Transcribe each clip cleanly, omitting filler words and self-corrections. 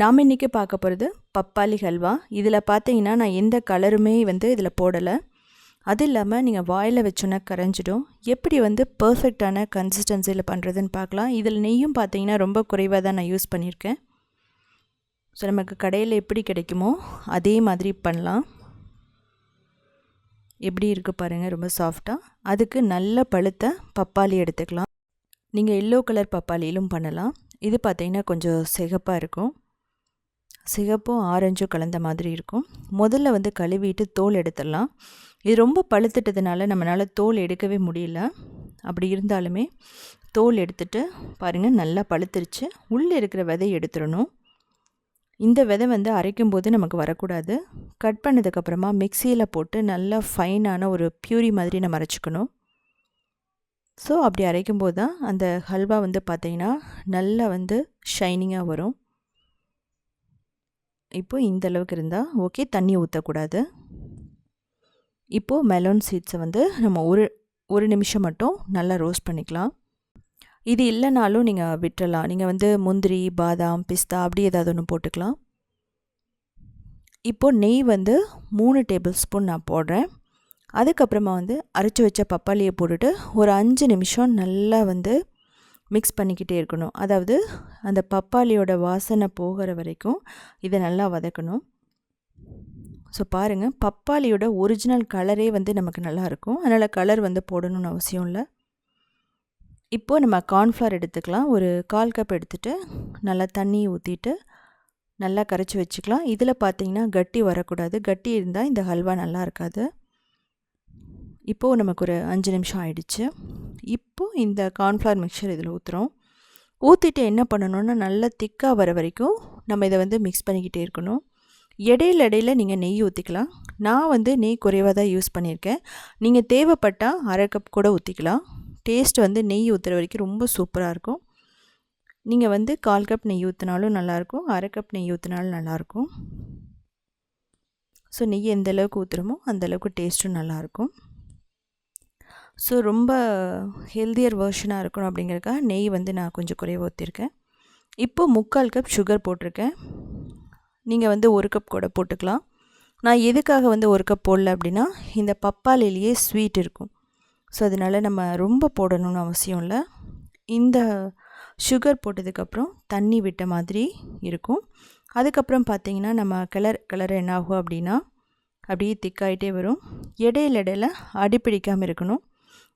நாம் இன்றைக்கி பார்க்க போகிறது பப்பாளி ஹல்வா. இதில் பார்த்தீங்கன்னா நான் எந்த கலருமே இதில் போடலை. அது இல்லாமல் நீங்கள் வாயில் வச்சோன்னா கரைஞ்சிடும். எப்படி பர்ஃபெக்டான கன்சிஸ்டன்சியில் பண்ணுறதுன்னு பார்க்கலாம். இதில் நெய்யும் பார்த்தீங்கன்னா ரொம்ப குறைவாக தான் நான் யூஸ் பண்ணியிருக்கேன். ஸோ நமக்கு கடையில் எப்படி கிடைக்குமோ அதே மாதிரி பண்ணலாம். எப்படி இருக்குது பாருங்கள், ரொம்ப சாஃப்டாக. அதுக்கு நல்ல பழுத்த பப்பாளி எடுத்துக்கலாம். நீங்கள் எல்லோ கலர் பப்பாளியிலும் பண்ணலாம். இது பார்த்தீங்கன்னா கொஞ்சம் சிகப்பாக இருக்கும். சிகப்பும் ஆரஞ்சும் கலந்த மாதிரி இருக்கும். முதல்ல கழுவிட்டு தோல் எடுத்துடலாம். இது ரொம்ப பழுத்துட்டதுனால நம்மளால் தோல் எடுக்கவே முடியல. அப்படி இருந்தாலுமே தோல் எடுத்துட்டு பாருங்கள், நல்லா பழுத்துருச்சு. உள்ளே இருக்கிற விதை எடுத்துடணும். இந்த விதை அரைக்கும்போது நமக்கு வரக்கூடாது. கட் பண்ணதுக்கப்புறமா மிக்சியில் போட்டு நல்லா ஃபைனான ஒரு பியூரி மாதிரி நம்ம அரைச்சிக்கணும். ஸோ அப்படி அரைக்கும்போது தான் அந்த ஹல்வா பார்த்திங்கன்னா நல்லா ஷைனிங்காக வரும். இப்போது இந்த அளவுக்கு இருந்தால் ஓகே, தண்ணி ஊற்றக்கூடாது. இப்போது மெலோன் சீட்ஸை நம்ம ஒரு நிமிஷம் மட்டும் நல்லா ரோஸ்ட் பண்ணிக்கலாம். இது இல்லைனாலும் நீங்கள் விட்டுறலாம். நீங்கள் முந்திரி, பாதாம், பிஸ்தா அப்படி ஏதாவது ஒன்று போட்டுக்கலாம். இப்போது நெய் 3 டேபிள் ஸ்பூன் நான் போடுறேன். அதுக்கப்புறமா அரைச்சி வச்ச பப்பாளியை போட்டுட்டு ஒரு 5 நிமிஷம் நல்லா மிக்ஸ் பண்ணிக்கிட்டே இருக்கணும். அதாவது அந்த பப்பாளியோட வாசனை போகிற வரைக்கும் இதை நல்லா வதக்கணும். ஸோ பாருங்கள், பப்பாளியோட ஒரிஜினல் கலரே நமக்கு நல்லாயிருக்கும். அதனால் கலர் போடணும்னு அவசியம் இல்லை. இப்போது நம்ம கார்ன்ஃப்ளவர் எடுத்துக்கலாம். ஒரு 1/4 கப் எடுத்துகிட்டு நல்லா தண்ணி ஊற்றிட்டு நல்லா கரைச்சி வச்சுக்கலாம். இதில் பார்த்திங்கன்னா கட்டி வரக்கூடாது. கட்டி இருந்தால் இந்த ஹல்வா நல்லா இருக்காது. இப்போது நமக்கு ஒரு 5 நிமிஷம் ஆயிடுச்சு. இப்போது இந்த கார்ன்ஃப்ளவர் மிக்சர் இதில் ஊற்றுறோம். ஊற்றிட்டு என்ன பண்ணணுன்னா நல்லா திக்காக வர வரைக்கும் நம்ம இதை மிக்ஸ் பண்ணிக்கிட்டே இருக்கணும். இடையில நீங்கள் நெய் ஊற்றிக்கலாம். நான் நெய் குறைவாக தான் யூஸ் பண்ணியிருக்கேன். நீங்கள் தேவைப்பட்டால் 1/2 கப் கூட ஊற்றிக்கலாம். டேஸ்ட் நெய் ஊற்றுற வரைக்கும் ரொம்ப சூப்பராக இருக்கும். நீங்கள் 1/4 கப் நெய் ஊற்றினாலும் நல்லாயிருக்கும், 1/2 கப் நெய் ஊற்றினாலும் நல்லாயிருக்கும். ஸோ நெய் எந்த அளவுக்கு ஊற்றுறோமோ அந்தளவுக்கு டேஸ்ட்டும் நல்லாயிருக்கும். ஸோ ரொம்ப ஹெல்தியர் வெர்ஷனாக இருக்கணும் அப்படிங்கிறதுக்காக நெய் நான் கொஞ்சம் குறைவாக ஊற்றிருக்கேன். இப்போது 3/4 கப் சுகர் போட்டிருக்கேன். நீங்கள் 1 கப் கூட போட்டுக்கலாம். நான் எதுக்காக 1 கப் போடல அப்படின்னா, இந்த பப்பாளிலேயே ஸ்வீட் இருக்கும். ஸோ அதனால் நம்ம ரொம்ப போடணும்னு அவசியம் இல்லை. இந்த சுகர் போட்டதுக்கப்புறம் தண்ணி விட்ட மாதிரி இருக்கும். அதுக்கப்புறம் பார்த்திங்கன்னா நம்ம கலர் என்ன ஆகும் அப்படின்னா, அப்படியே திக்காயிட்டே வரும். இடையில அடிப்பிடிக்காமல் இருக்கணும்.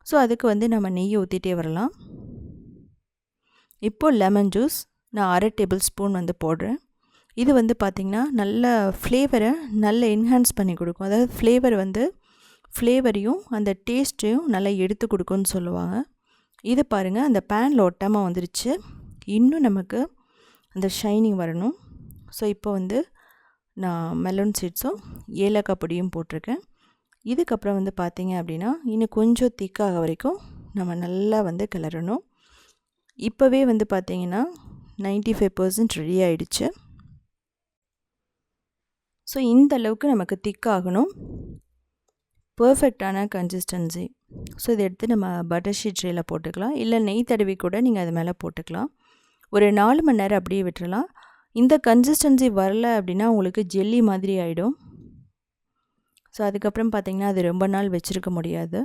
ஸோ அதுக்கு நம்ம நெய் ஊற்றிட்டே வரலாம். இப்போது லெமன் ஜூஸ் நான் 1/2 டேபிள் ஸ்பூன் போடுறேன். இது பார்த்திங்கன்னா நல்ல ஃப்ளேவரை நல்ல என்ஹான்ஸ் பண்ணி கொடுக்கும். அதாவது ஃப்ளேவரையும் அந்த டேஸ்ட்டையும் நல்லா எடுத்து கொடுக்கும்னு சொல்லுவாங்க. இது பாருங்கள், அந்த பேனில் ஒட்டாமல் வந்துருச்சு. இன்னும் நமக்கு அந்த ஷைனிங் வரணும். ஸோ இப்போ நான் மெலன் சீட்ஸும் ஏலக்காய் பொடியும் போட்டிருக்கேன். இதுக்கப்புறம் பார்த்திங்க அப்படின்னா இன்னும் கொஞ்சம் திக்காக வரைக்கும் நம்ம நல்லா கிளறணும். இப்போவே பார்த்திங்கன்னா 95% ரெடி ஆகிடுச்சு. ஸோ இந்த அளவுக்கு நமக்கு திக்காகணும், பர்ஃபெக்டான கன்சிஸ்டன்சி. ஸோ இதை எடுத்து நம்ம பட்டர் ஷீட் ட்ரேயில் போட்டுக்கலாம். இல்லை நெய் தடவி கூட நீங்கள் அது மேலே போட்டுக்கலாம். ஒரு 4 மணி நேரம் அப்படியே விட்டுறலாம். இந்த கன்சிஸ்டன்சி வரல அப்படின்னா உங்களுக்கு ஜெல்லி மாதிரி ஆகிடும். ஸோ அதுக்கப்புறம் பார்த்திங்கன்னா அது ரொம்ப நாள் வச்சுருக்க முடியாது.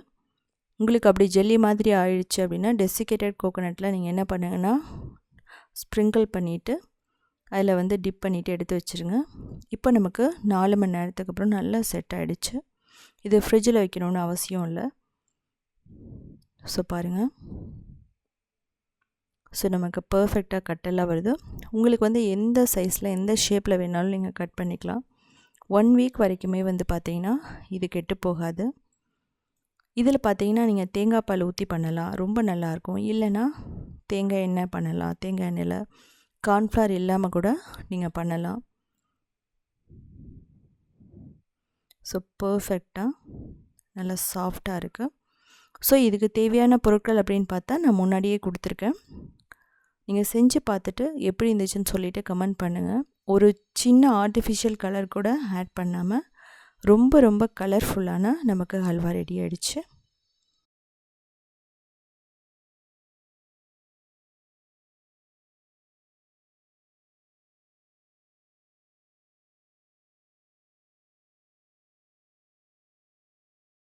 உங்களுக்கு அப்படி ஜெல்லி மாதிரி ஆயிடுச்சு அப்படின்னா டெசிகேட்டட் கோகோனட்டில் நீங்கள் என்ன பண்ணுங்கன்னா ஸ்ப்ரிங்கிள் பண்ணிவிட்டு அதில் டிப் பண்ணிவிட்டு எடுத்து வச்சுருங்க. இப்போ நமக்கு 4 மணி நேரத்துக்கு அப்புறம் நல்லா செட் ஆகிடுச்சு. இது ஃப்ரிட்ஜில் வைக்கணும்னு அவசியம் இல்லை. ஸோ பாருங்கள், ஸோ நமக்கு பர்ஃபெக்டாக கட்டெல்லாம் வருது. உங்களுக்கு எந்த சைஸில் எந்த ஷேப்பில் வேணாலும் நீங்கள் கட் பண்ணிக்கலாம். 1 வீக் வரைக்குமே பார்த்திங்கன்னா இது கெட்டு போகாது. இதில் பார்த்திங்கன்னா நீங்கள் தேங்காய் பால் ஊற்றி பண்ணலாம், ரொம்ப நல்லாயிருக்கும். இல்லைன்னா தேங்காய் எண்ணெய் பண்ணலாம். தேங்காய் எண்ணெயில் கார்ன்ஃப்ளவர் இல்லாமல் கூட நீங்கள் பண்ணலாம். ஸோ பர்ஃபெக்டாக நல்லா சாஃப்டாக இருக்குது. ஸோ இதுக்கு தேவையான பொருட்கள் அப்படின்னு பார்த்தா நான் முன்னாடியே கொடுத்துருக்கேன். நீங்கள் செஞ்சு பார்த்துட்டு எப்படி இருந்துச்சுன்னு சொல்லிவிட்டு கமெண்ட் பண்ணுங்கள். ஒரு சின்ன ஆர்டிஃபிஷியல் கலர் கூட ஆட் பண்ணாமல் ரொம்ப கலர்ஃபுல்லான நமக்கு ஹல்வா ரெடி ஆகிடுச்சு.